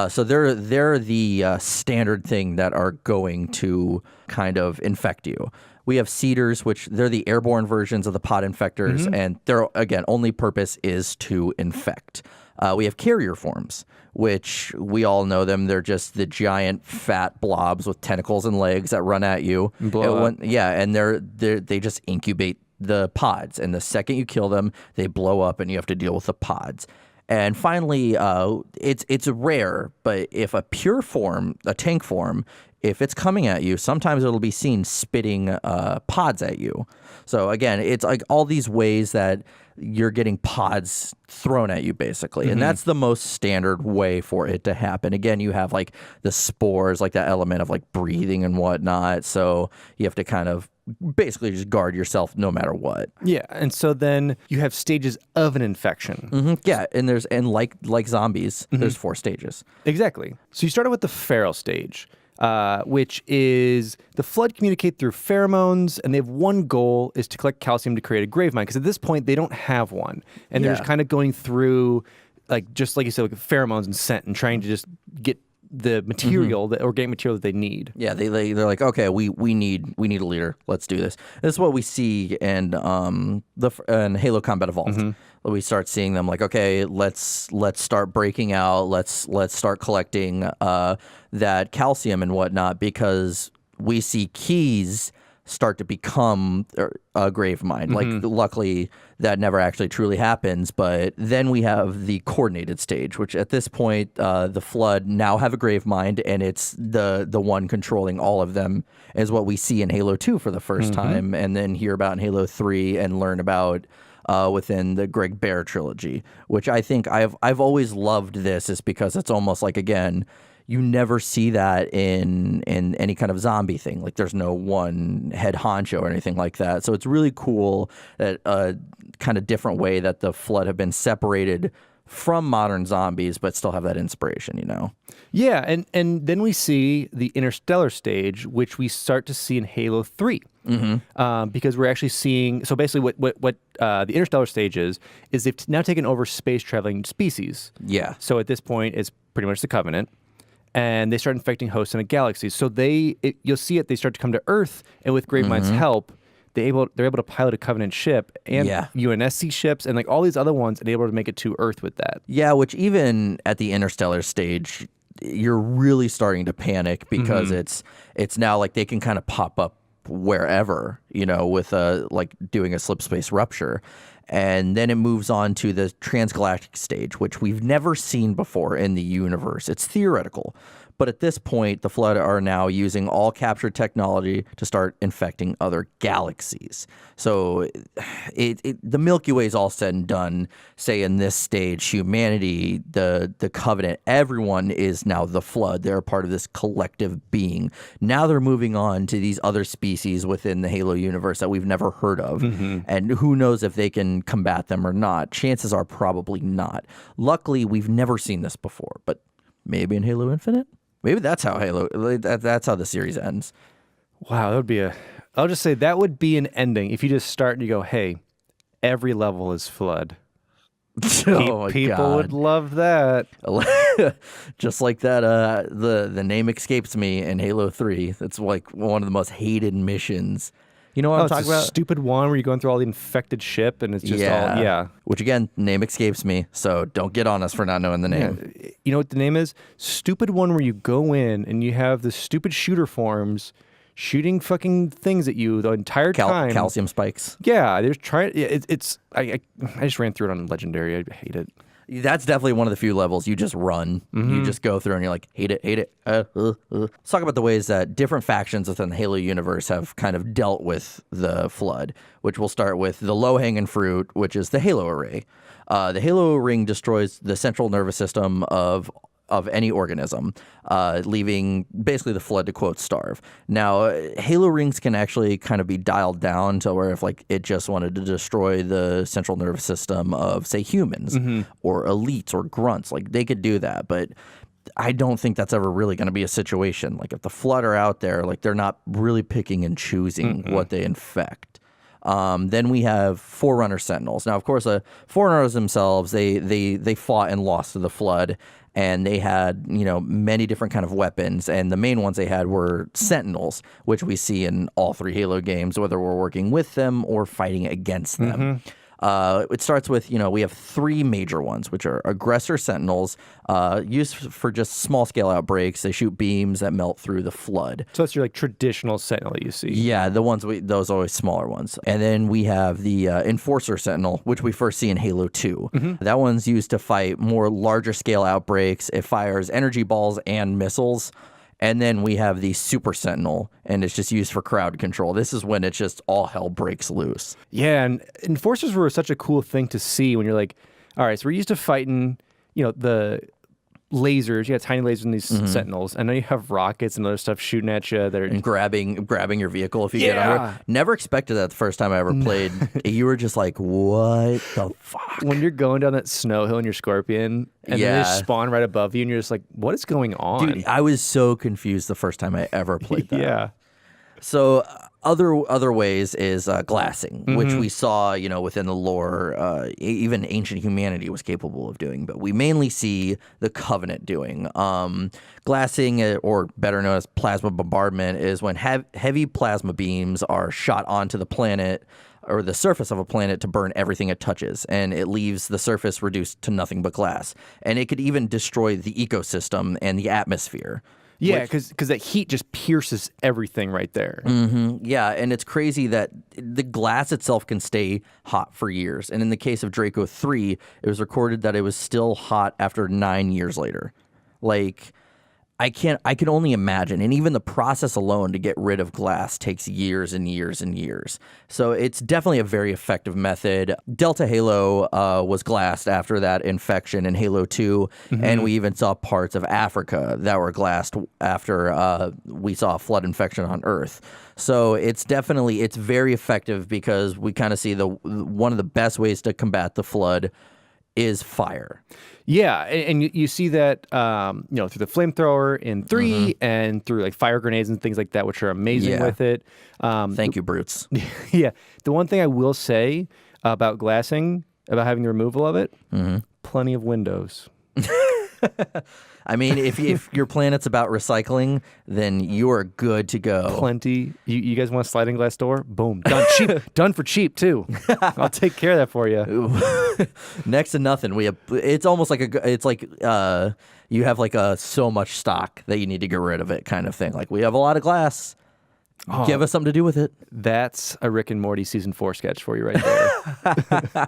So they're the standard thing that are going to kind of infect you. We have cedars, which they're the airborne versions of the pod infectors, and their, again, only purpose is to infect. We have carrier forms, which we all know them. They're just the giant fat blobs with tentacles and legs that run at you. And they just incubate the pods. And the second you kill them, they blow up, and you have to deal with the pods. And finally, it's rare, but if a pure form, a tank form, if it's coming at you, sometimes it'll be seen spitting pods at you. So again, it's like all these ways that you're getting pods thrown at you, basically. And that's the most standard way for it to happen. Again, you have like the spores, like that element of like breathing and whatnot. So you have to kind of basically just guard yourself no matter what. Yeah, and so then you have stages of an infection. Yeah, and like zombies, there's 4 stages. Exactly. So you started with the feral stage, which is the flood communicate through pheromones, and they have one goal is to collect calcium to create a grave mine, because at this point they don't have one, and they're just kind of going through, like, just like you said, like pheromones and scent, and trying to just get the material, the organic material that they need. Yeah, they're like, okay, we need a leader. Let's do this. This is what we see in Halo Combat Evolved. We start seeing them like, okay, let's start breaking out. Let's start collecting that calcium and whatnot, because we see keys start to become a grave mine. Like, luckily that never actually truly happens, but then we have the coordinated stage, which at this point the flood now have a grave mine, and it's the one controlling all of them, is what we see in Halo 2 for the first time, and then hear about in Halo 3 and learn about within the Greg Bear trilogy, which I think I've always loved. This is because it's almost like, again, you never see that in any kind of zombie thing. Like, there's no one head honcho or anything like that. So it's really cool that kind of different way that the flood have been separated from modern zombies, but still have that inspiration, you know? Yeah, and then we see the interstellar stage, which we start to see in Halo 3. Because we're actually seeing, so basically what the interstellar stage is they've now taken over space traveling species. Yeah. So at this point, it's pretty much the Covenant, and they start infecting hosts in a galaxy. So you'll see it, they start to come to Earth, and with Gravemind's help, they're able to pilot a Covenant ship and UNSC ships and like all these other ones and able to make it to Earth with that. Yeah, which even at the interstellar stage, you're really starting to panic because it's now like they can kind of pop up wherever, you know, with like doing a slip space rupture. And then it moves on to the transgalactic stage, which we've never seen before in the universe. It's theoretical. But at this point, the Flood are now using all captured technology to start infecting other galaxies. So the Milky Way is all said and done. Say in this stage, humanity, the Covenant, everyone is now the Flood. They're a part of this collective being. Now they're moving on to these other species within the Halo universe that we've never heard of. And who knows if they can combat them or not. Chances are probably not. Luckily, we've never seen this before, but maybe in Halo Infinite? Maybe that's how that's how the series ends. Wow, that would be I'll just say that would be an ending if you just start and you go, hey, every level is Flood. Oh my People God. would love that. Just like that, the name escapes me in Halo 3. That's like one of the most hated missions. You know what I'm talking it's about? a stupid one where you're going through all the infected ship and it's just all. Which again, name escapes me, so don't get on us for not knowing the name. You know what the name is? Stupid one where you go in and you have the stupid shooter forms shooting fucking things at you the entire time. Calcium spikes. Yeah, they're trying. I just ran through it on Legendary. I hate it. That's definitely one of the few levels you just run. You just go through and you're like, hate it. Let's talk about the ways that different factions within the Halo universe have kind of dealt with the Flood, which we'll start with the low-hanging fruit, which is the Halo Array. The Halo Ring destroys the central nervous system of any organism, leaving basically the Flood to, quote, starve. Now, Halo rings can actually kind of be dialed down to where if like it just wanted to destroy the central nervous system of, say, humans or elites or grunts, like they could do that. But I don't think that's ever really going to be a situation. Like if the Flood are out there, like they're not really picking and choosing what they infect. Then we have Forerunner Sentinels. Now, of course, Forerunners themselves, they fought and lost to the Flood, and they had, you know, many different kind of weapons, and the main ones they had were Sentinels, which we see in all three Halo games, whether we're working with them or fighting against them. It starts with, you know, we have three major ones, which are Aggressor Sentinels, used for just small-scale outbreaks. They shoot beams that melt through the Flood. So that's your like traditional Sentinel you see. Yeah, those are always smaller ones. And then we have the Enforcer Sentinel, which we first see in Halo 2. That one's used to fight more larger-scale outbreaks. It fires energy balls and missiles. And then we have the Super Sentinel, and it's just used for crowd control. This is when it's just all hell breaks loose. Yeah, and Enforcers were such a cool thing to see when you're like, all right, so we're used to fighting, you know, the lasers. You got tiny lasers in these Sentinels. And then you have rockets and other stuff shooting at you. That are and grabbing your vehicle if you get under it. Never expected that the first time I ever played. You were just like, what the fuck? When you're going down that snow hill in your Scorpion, and then they just spawn right above you, and you're just like, what is going on? Dude, I was so confused the first time I ever played that. Yeah. So other ways is glassing, which we saw, you know, within the lore, even ancient humanity was capable of doing, but we mainly see the Covenant doing. Glassing, or better known as plasma bombardment, is when heavy plasma beams are shot onto the planet or the surface of a planet to burn everything it touches, and it leaves the surface reduced to nothing but glass. And it could even destroy the ecosystem and the atmosphere. Yeah, because that heat just pierces everything right there. Yeah, and it's crazy that the glass itself can stay hot for years. And in the case of Draco 3, it was recorded that it was still hot after 9 years later. Like, I can only imagine. And even the process alone to get rid of glass takes years and years and years. So it's definitely a very effective method. Delta Halo was glassed after that infection in Halo 2. And we even saw parts of Africa that were glassed after we saw a flood infection on Earth. So it's very effective because we kind of see one of the best ways to combat the Flood is fire. Yeah, and you see that through the flamethrower in 3 and through like fire grenades and things like that, which are amazing Yeah. with it. Thank you, brutes. Yeah, the one thing I will say about glassing, about having the removal of it, plenty of windows. I mean, if your planet's about recycling, then you are good to go. Plenty. You guys want a sliding glass door? Boom, done. Cheap, done for cheap too. I'll take care of that for you. Next to nothing. It's almost like you have like so much stock that you need to get rid of it kind of thing. Like, we have a lot of glass. Give us something to do with it. That's a Rick and Morty season 4 sketch for you right there.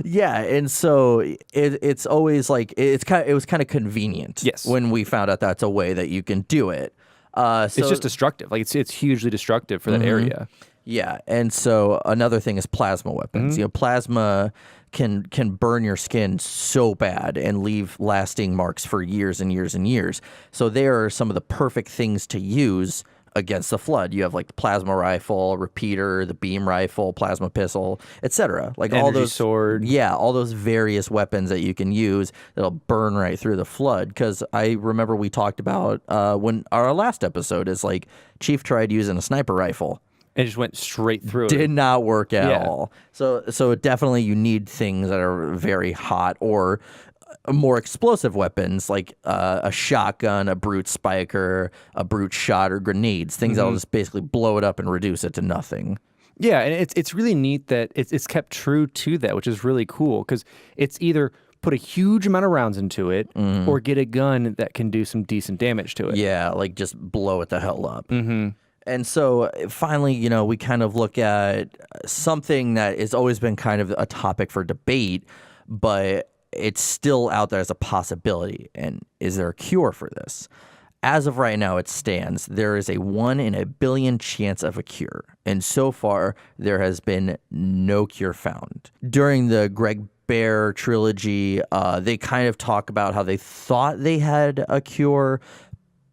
Yeah, and so it's always like it was kind of convenient. Yes. When we found out that's a way that you can do it. It's just destructive. Like it's hugely destructive for that area. Yeah, and so another thing is plasma weapons. Plasma can burn your skin so bad and leave lasting marks for years and years and years. So they are some of the perfect things to use against the Flood. You have like the plasma rifle, repeater, the beam rifle, plasma pistol, etc. Like all Energy those sword. Yeah, all those various weapons that you can use that'll burn right through the Flood. Because I remember we talked about when our last episode is like Chief tried using a sniper rifle. It just went straight through it. Did not work at Yeah. all. So definitely you need things that are very hot or more explosive weapons like a shotgun, a brute spiker, a brute shot, or grenades. Things that'll just basically blow it up and reduce it to nothing. Yeah, and it's really neat that it's kept true to that, which is really cool because it's either put a huge amount of rounds into it or get a gun that can do some decent damage to it. Yeah, like just blow it the hell up. And so finally, we kind of look at something that has always been kind of a topic for debate, but it's still out there as a possibility. And is there a cure for this? As of right now, it stands. There is a 1 in a billion chance of a cure. And so far, there has been no cure found. During the Greg Bear trilogy, they kind of talk about how they thought they had a cure,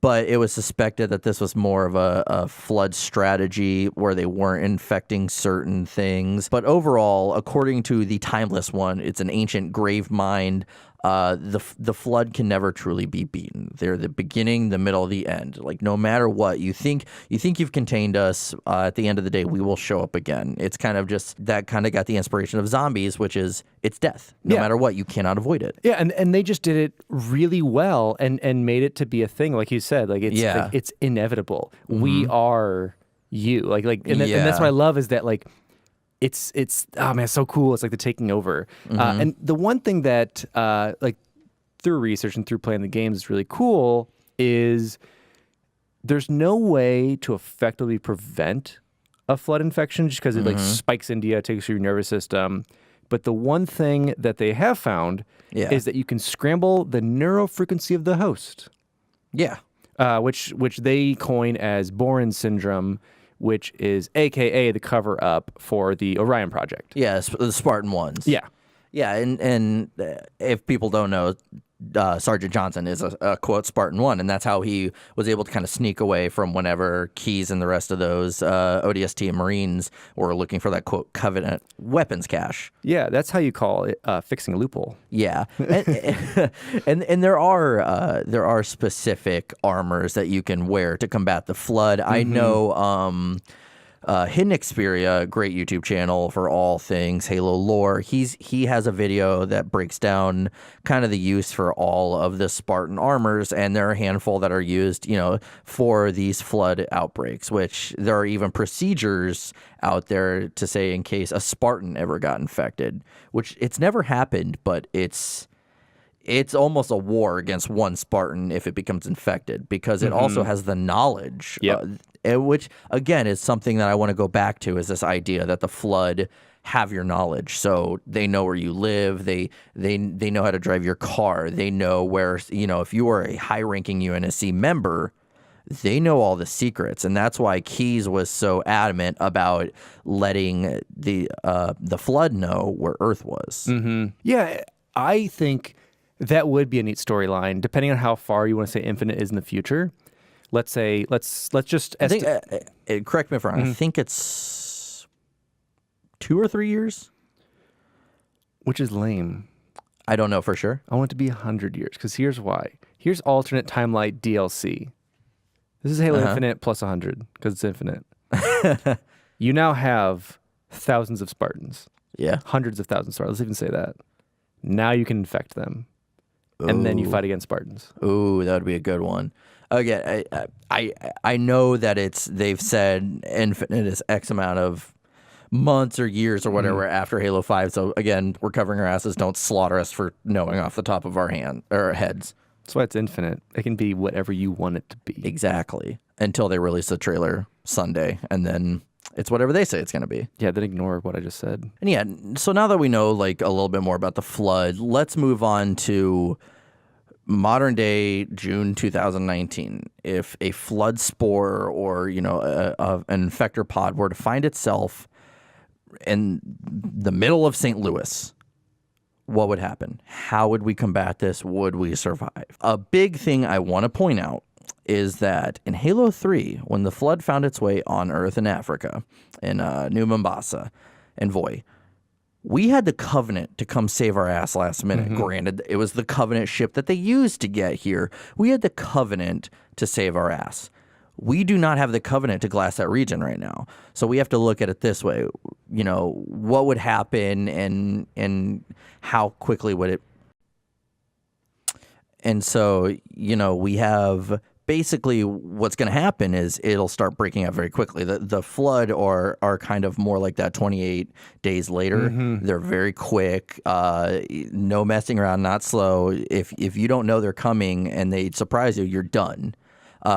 but it was suspected that this was more of a Flood strategy where they weren't infecting certain things. But overall, according to the Timeless one, it's an ancient grave mind. The Flood can never truly be beaten. They're the beginning, the middle, the end. Like, no matter what you think you've contained us, at the end of the day, we will show up again. It's kind of just that kind of got the inspiration of zombies, which is it's death. No matter what, you cannot avoid it. Yeah, and they just did it really well and made it to be a thing, like you said. Like it's inevitable. We are you. And that's what I love is that like. It's oh man, it's so cool. It's like the taking over. And the one thing that like through research and through playing the games is really cool is there's no way to effectively prevent a Flood infection just because it like spikes into you, takes through your nervous system. But the one thing that they have found is that you can scramble the neurofrequency of the host. Yeah. Which they coin as Borin syndrome, which is AKA the cover up for the Orion Project. Yeah, the Spartan ones. Yeah. Yeah, and if people don't know, Sergeant Johnson is a quote Spartan 1, and that's how he was able to kind of sneak away from whenever Keyes and the rest of those ODST Marines were looking for that quote Covenant weapons cache. Yeah, that's how you call it fixing a loophole. Yeah, and there are specific armors that you can wear to combat the Flood. I know. Hidden Xperia, great YouTube channel for all things Halo lore. He has a video that breaks down kind of the use for all of the Spartan armors, and there are a handful that are used, for these Flood outbreaks, which there are even procedures out there to say in case a Spartan ever got infected, which it's never happened, but it's almost a war against one Spartan if it becomes infected because it also has the knowledge, which, again, is something that I want to go back to is this idea that the Flood have your knowledge. So they know where you live. They know how to drive your car. They know where, if you are a high-ranking UNSC member, they know all the secrets. And that's why Keyes was so adamant about letting the Flood know where Earth was. Yeah, I think that would be a neat storyline, depending on how far you want to say Infinite is in the future. Let's say, let's just... I think, correct me if I'm wrong, I think it's 2 or 3 years? which is lame. I don't know for sure. I want it to be 100 years, because here's why. Here's alternate timeline DLC. This is Halo Infinite plus 100, because it's infinite. You now have thousands of Spartans. Yeah. Hundreds of thousands of Spartans. Let's even say that. Now you can infect them. And then you fight against Spartans. Ooh, that would be a good one. Again, I know that they've said Infinite is X amount of months or years or whatever after Halo 5. So again, we're covering our asses. Don't slaughter us for knowing off the top of our heads. That's why it's infinite. It can be whatever you want it to be. Exactly. Until they release the trailer Sunday, and then it's whatever they say it's going to be. Yeah, then ignore what I just said. And yeah, so now that we know like a little bit more about the flood, let's move on to modern day June 2019. If a flood spore or, you know, an infector pod were to find itself in the middle of St. Louis, what would happen? How would we combat this? Would we survive? A big thing I want to point out is that in Halo 3, when the flood found its way on Earth in Africa, in New Mombasa and Voi, we had the Covenant to come save our ass last minute. Granted, it was the Covenant ship that they used to get here. We had the Covenant to save our ass. We do not have the Covenant to glass that region right now. So we have to look at it this way. You know, what would happen and how quickly would it... And so, you know, we have... Basically, what's going to happen is it'll start breaking up very quickly. The flood are kind of more like that 28 days later. They're very quick, no messing around, not slow. If you don't know they're coming and they surprise you, you're done.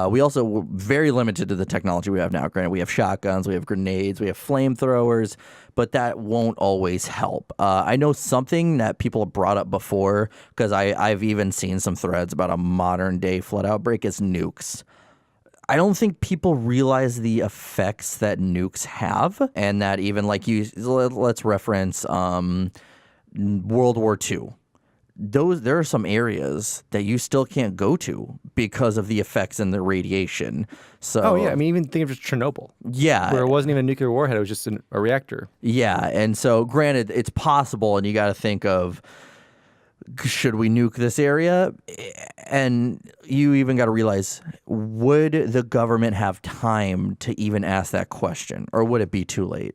We also were very limited to the technology we have now. Granted, we have shotguns, we have grenades, we have flamethrowers, but that won't always help. I know something that people have brought up before, because I've even seen some threads about a modern day flood outbreak, is nukes. I don't think people realize the effects that nukes have, and that even like let's reference World War II. There are some areas that you still can't go to because of the effects and the radiation. So, oh yeah, I mean, even think of just Chernobyl. Yeah, where it wasn't even a nuclear warhead; it was just a reactor. Yeah, and so granted, it's possible, and you got to think of, should we nuke this area? And you even got to realize, would the government have time to even ask that question, or would it be too late?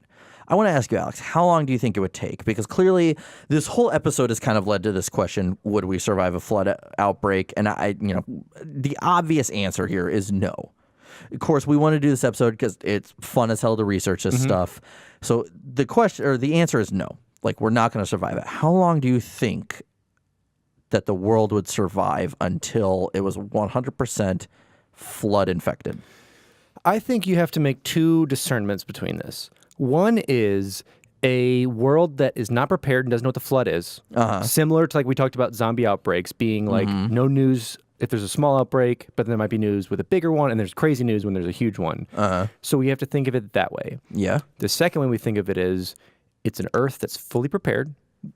I want to ask you, Alex, how long do you think it would take? Because clearly this whole episode has kind of led to this question, would we survive a flood outbreak? And the obvious answer here is no. Of course, we want to do this episode because it's fun as hell to research this stuff. So the question, or the answer is no. Like, we're not going to survive it. How long do you think that the world would survive until it was 100% flood infected? I think you have to make two discernments between this. One is a world that is not prepared and doesn't know what the flood is. Similar to like we talked about zombie outbreaks being like no news if there's a small outbreak, but there might be news with a bigger one, and there's crazy news when there's a huge one. So we have to think of it that way. Yeah. The second way we think of it is it's an Earth that's fully prepared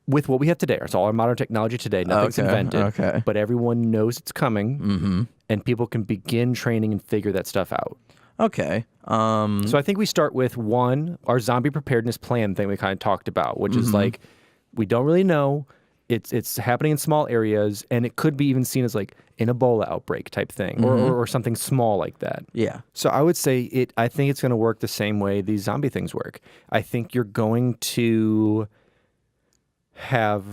with what we have today. It's all our modern technology today. Nothing's invented. But everyone knows it's coming, and people can begin training and figure that stuff out. Okay. So I think we start with one, our zombie preparedness plan thing we kind of talked about, which is like, we don't really know. It's happening in small areas, and it could be even seen as like an Ebola outbreak type thing, or something small like that. Yeah. So I would say I think it's going to work the same way these zombie things work. I think you're going to have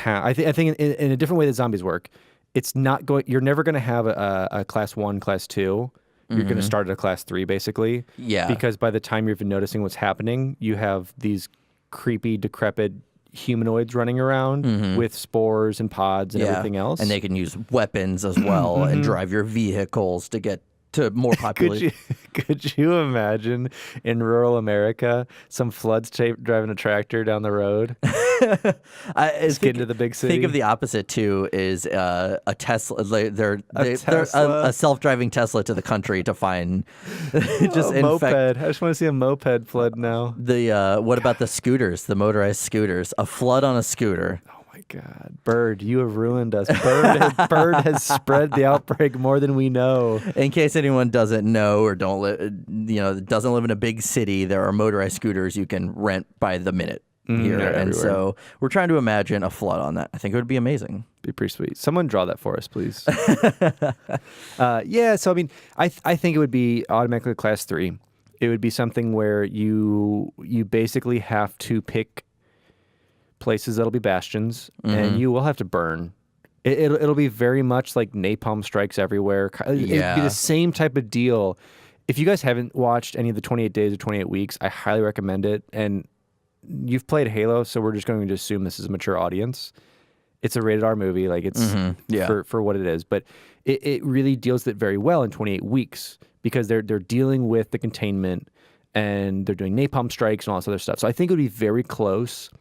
I think in a different way that zombies work, it's not going. You're never going to have a class 1, class 2. You're going to start at a class 3, basically. Yeah. Because by the time you're even noticing what's happening, you have these creepy, decrepit humanoids running around with spores and pods and everything else. And they can use weapons as well and drive your vehicles to get to more population. Could you imagine in rural America some floods driving a tractor down the road? Get into the big city. Think of the opposite too. Is a Tesla? They're Tesla? a self-driving Tesla to the country to find just a moped. I just want to see a moped flood now. What about the scooters? The motorized scooters? A flood on a scooter. Oh my God, Bird, you have ruined us. Bird has spread the outbreak more than we know. In case anyone doesn't know or doesn't live in a big city, there are motorized scooters you can rent by the minute. here. they're And everywhere. so we're trying to imagine a flood on that. I think it would be amazing. Be pretty sweet. Someone draw that for us, please. Yeah, so I mean, I think it would be automatically class 3. It would be something where you basically have to pick places that'll be bastions, and you will have to burn. It'll be very much like napalm strikes everywhere. It'd be Yeah. the same type of deal. If you guys haven't watched any of the 28 Days or 28 Weeks, I highly recommend it. And you've played Halo, so we're just going to assume this is a mature audience. It's a rated R movie, like it's Yeah. for what it is. But it really deals with it very well in 28 Weeks because they're dealing with the containment and they're doing napalm strikes and all this other stuff. So I think it would be very close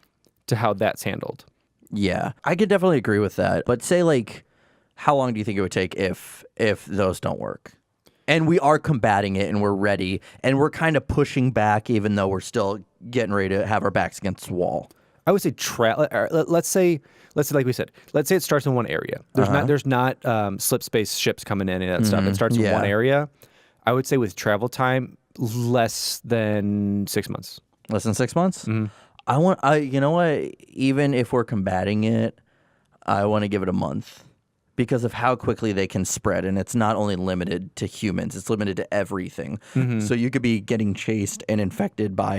to how that's handled. Yeah, I could definitely agree with that. But say, like, how long do you think it would take if those don't work? And we are combating it and we're ready and we're kind of pushing back even though we're still getting ready to have our backs against the wall. I would say let's say like we said, let's say it starts in one area. There's not slip space ships coming in and that stuff. It starts in Yeah. one area. I would say with travel time, less than 6 months. Less than 6 months? You know what? Even if we're combating it, I want to give it a month because of how quickly they can spread. And it's not only limited to humans, it's limited to everything. So you could be getting chased and infected by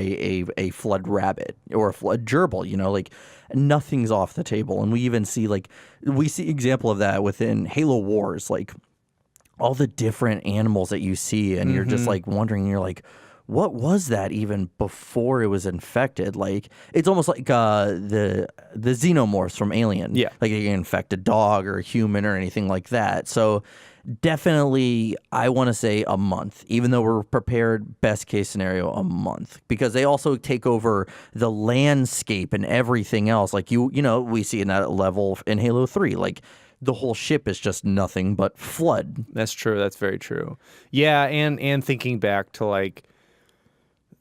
a flood rabbit or a flood gerbil, you know, like nothing's off the table. And we even see example of that within Halo Wars, like all the different animals that you see and you're just like wondering, you're like, what was that even before it was infected? Like it's almost like the xenomorphs from Alien. Yeah. Like you can infect a dog or a human or anything like that. So definitely I want to say a month, even though we're prepared, best case scenario, a month. Because they also take over the landscape and everything else. Like you know, we see in that level in Halo 3, like the whole ship is just nothing but flood. That's true. That's very true. Yeah, and thinking back to like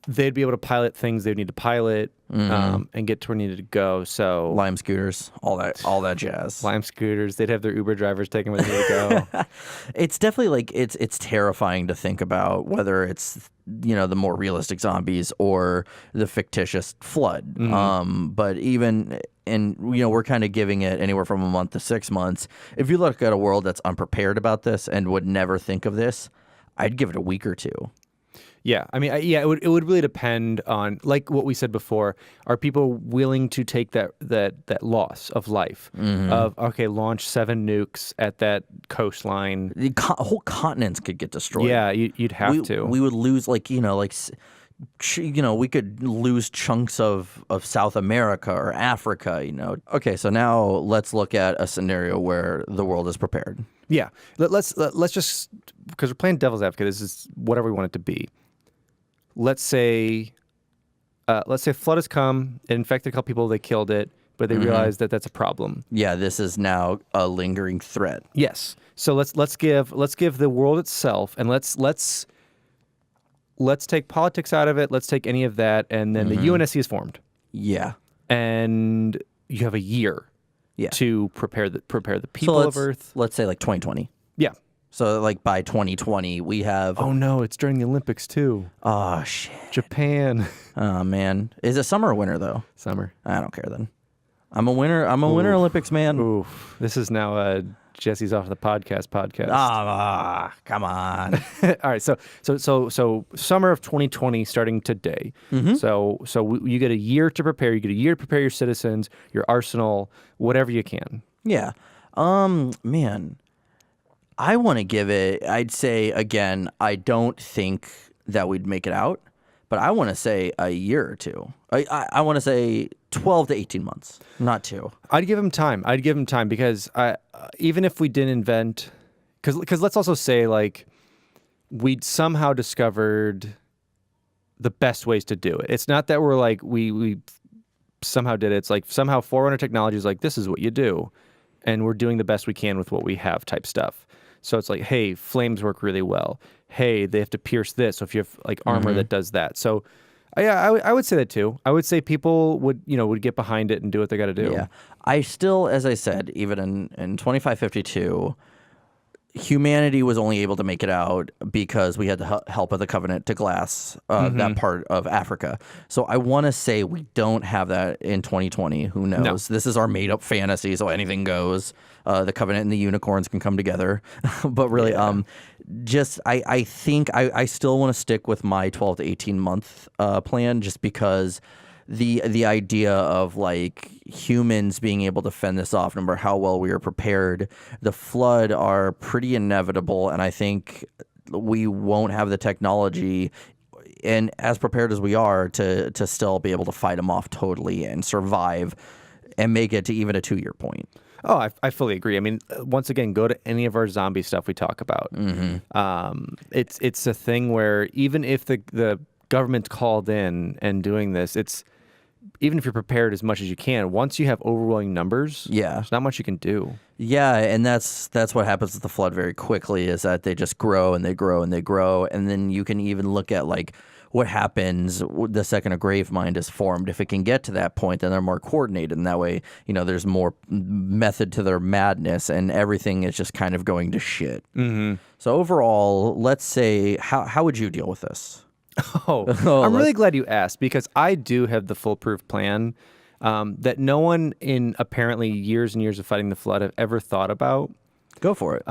they'd be able to pilot things they'd need to pilot and get to where they needed to go. So Lime scooters, all that jazz. Lime scooters, they'd have their Uber drivers taking where they need to go. It's definitely like it's terrifying to think about whether it's, you know, the more realistic zombies or the fictitious flood. But even and you know, we're kind of giving it anywhere from a month to 6 months. If you look at a world that's unprepared about this and would never think of this, I'd give it a week or two. Yeah, I mean, it would really depend on, like what we said before, are people willing to take that loss of life of, okay, launch 7 nukes at that coastline. The whole continents could get destroyed. Yeah, you'd have to. We would lose, like, you know, like, you know, we could lose chunks of South America or Africa, you know. Okay, so now let's look at a scenario where the world is prepared. Yeah, let's just, because we're playing devil's advocate, this is whatever we want it to be. Let's say flood has come, it infected a couple people, they killed it, but they realized that that's a problem. Yeah, this is now a lingering threat. Yes. So let's give the world itself, and let's take politics out of it. Let's take any of that, and then the UNSC is formed, Yeah. and you have a year to prepare the people of Earth. Let's say like 2020. Yeah. So like by 2020 we have Oh no, it's during the Olympics too. oh shit. Japan. Oh man. Is it summer or winter though? Summer. I don't care then. I'm a winter Olympics man. Oof. This is now Jesse's off the podcast. Come on. All right, so summer of 2020 starting today. So you get a year to prepare. You get a year to prepare your citizens, your arsenal, whatever you can. Yeah. Man. I want to give it, I'd say, again, I don't think that we'd make it out, but I want to say a year or two. I want to say 12 to 18 months, not 2. I'd give him time. Because even if we didn't invent, because let's also say, like, we'd somehow discovered the best ways to do it. It's not that we're like, we somehow did it. It's like somehow Forerunner technology is like, this is what you do. And we're doing the best we can with what we have type stuff. So it's like, hey, flames work really well. Hey, they have to pierce this. So if you have like armor that does that. So yeah, I would say that too. I would say people would get behind it and do what they got to do. Yeah. I still, as I said, even in 2552, humanity was only able to make it out because we had the help of the Covenant to glass that part of Africa. So I want to say we don't have that in 2020. Who knows? No. This is our made-up fantasy, so anything goes. The Covenant and the unicorns can come together. But really, I think I still want to stick with my 12 to 18 month plan, just because the idea of like humans being able to fend this off, no matter how well we are prepared, the flood are pretty inevitable, and I think we won't have the technology and as prepared as we are to still be able to fight them off totally and survive and make it to even a 2-year point. Oh, I fully agree. I mean, once again, go to any of our zombie stuff we talk about. It's a thing where even if the government's called in and doing this, even if you're prepared as much as you can, once you have overwhelming numbers, there's not much you can do. Yeah, and that's what happens with the flood very quickly, is that they just grow and they grow and they grow, and then you can even look at like what happens the second a grave mind is formed. If it can get to that point, then they're more coordinated, and that way, there's more method to their madness, and everything is just kind of going to shit. So overall, let's say, how would you deal with this? I'm really glad you asked, because I do have the foolproof plan that no one in apparently years and years of fighting the flood have ever thought about. Go for it.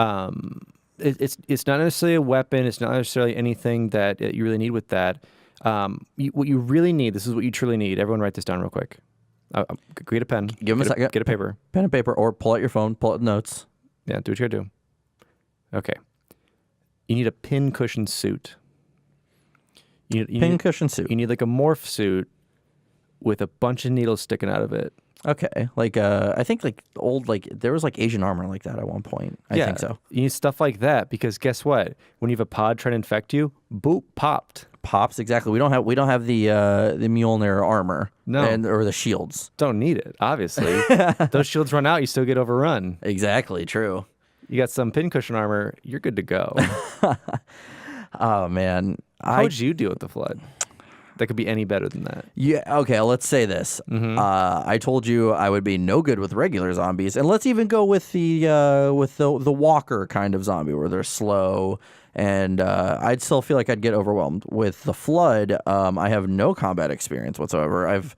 It's not necessarily a weapon. It's not necessarily anything that you really need with that. What you really need, this is what you truly need. Everyone write this down real quick. Get a pen. Give them a second. Get a paper. Pen and paper, or pull out your phone, pull out notes. Yeah, do what you gotta do. Okay. You need a pin cushion suit. You Pincushion suit. You need like a morph suit with a bunch of needles sticking out of it. Okay, like I think like old, like there was like Asian armor like that at one point. I think so. You need stuff like that, because guess what? When you have a pod trying to infect you, boop, popped. Pops, exactly. We don't have the Mjolnir armor, or the shields. Don't need it, obviously. Those shields run out, you still get overrun. Exactly, true. You got some pincushion armor, you're good to go. Oh man, how would you deal with the flood? That could be any better than that. Yeah. Okay. Let's say this. I told you I would be no good with regular zombies, and let's even go with the walker kind of zombie where they're slow, and I'd still feel like I'd get overwhelmed. With the flood, I have no combat experience whatsoever. I've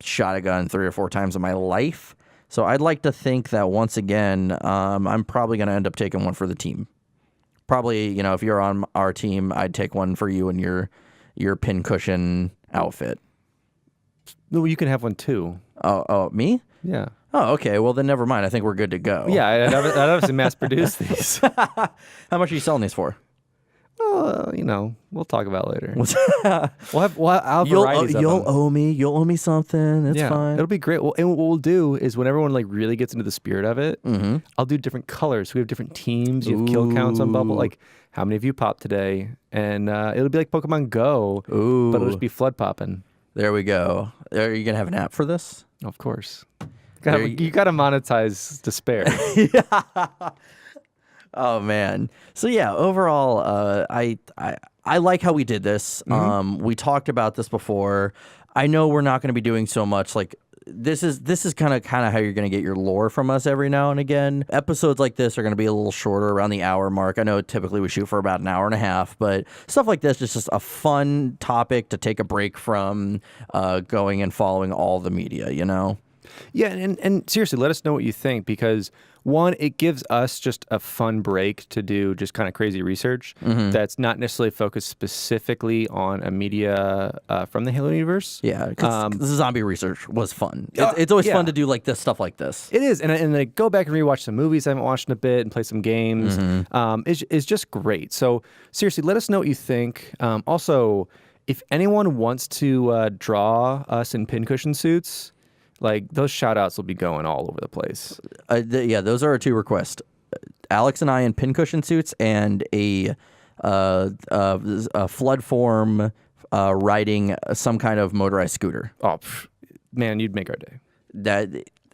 shot a gun 3 or 4 times in my life, so I'd like to think that once again, I'm probably going to end up taking one for the team. Probably, if you're on our team, I'd take one for you and your pincushion outfit. No, you can have one too. Oh, me? Yeah. Oh, okay. Well, then never mind. I think we're good to go. Yeah, I'd obviously mass produce these. How much are you selling these for? We'll talk about it later. I'll have varieties of You'll them. owe me. You'll owe me something. It's fine. It'll be great. Well, and what we'll do is when everyone like really gets into the spirit of it, I'll do different colors. We have different teams. You have kill counts on Bubble. Like, how many of you popped today? And it'll be like Pokemon Go, but it'll just be flood popping. There we go. Are you gonna have an app for this? Of course. You got to monetize despair. Oh man. So yeah, overall, I like how we did this. We talked about this before. I know we're not going to be doing so much like this is kind of how you're going to get your lore from us every now and again. Episodes like this are going to be a little shorter, around the hour mark. I know typically we shoot for about an hour and a half, but stuff like this is just a fun topic to take a break from going and following all the media, Yeah, and seriously, let us know what you think, because one, it gives us just a fun break to do just kind of crazy research that's not necessarily focused specifically on a media from the Halo universe. Yeah, because the zombie research was fun. It's always fun to do like this stuff like this. It is, and I go back and rewatch some movies I haven't watched in a bit and play some games. It's just great. So seriously, let us know what you think. Also, if anyone wants to draw us in pincushion suits, like, those shout-outs will be going all over the place. Those are our 2 requests. Alex and I in pincushion suits, and a flood form riding some kind of motorized scooter. Oh, man, you'd make our day. That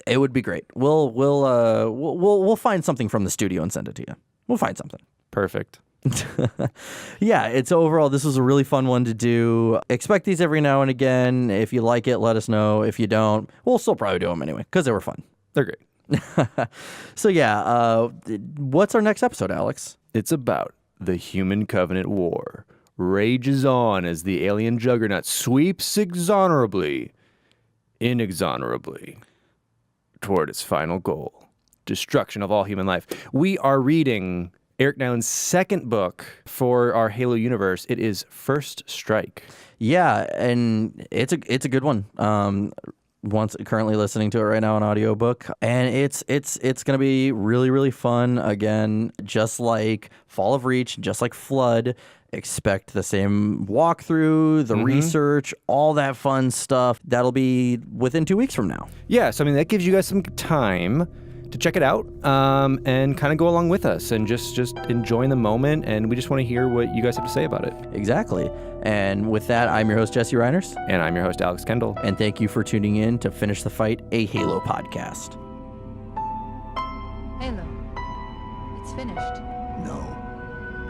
it would be great. We'll find something from the studio and send it to you. We'll find something. Perfect. Yeah, it's overall, this was a really fun one to do. Expect these every now and again. If you like it, let us know. If you don't, we'll still probably do them anyway because they were fun. They're great. So yeah, what's our next episode, Alex? It's about the Human Covenant War. Rages on as the alien juggernaut sweeps inexorably toward its final goal, destruction of all human life. We are reading Eric Nylund's second book for our Halo universe. It is First Strike. Yeah, and it's a good one. Currently listening to it right now on audiobook, and it's gonna be really, really fun. Again, just like Fall of Reach, just like Flood, expect the same walkthrough, the research, all that fun stuff. That'll be within 2 weeks from now. Yeah, so I mean that gives you guys some time to check it out and kind of go along with us and just enjoy the moment. And we just want to hear what you guys have to say about it. Exactly. And with that, I'm your host, Jesse Reiners. And I'm your host, Alex Kendall. And thank you for tuning in to Finish the Fight, a Halo podcast. Halo. It's finished. No.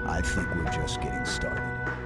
I think we're just getting started.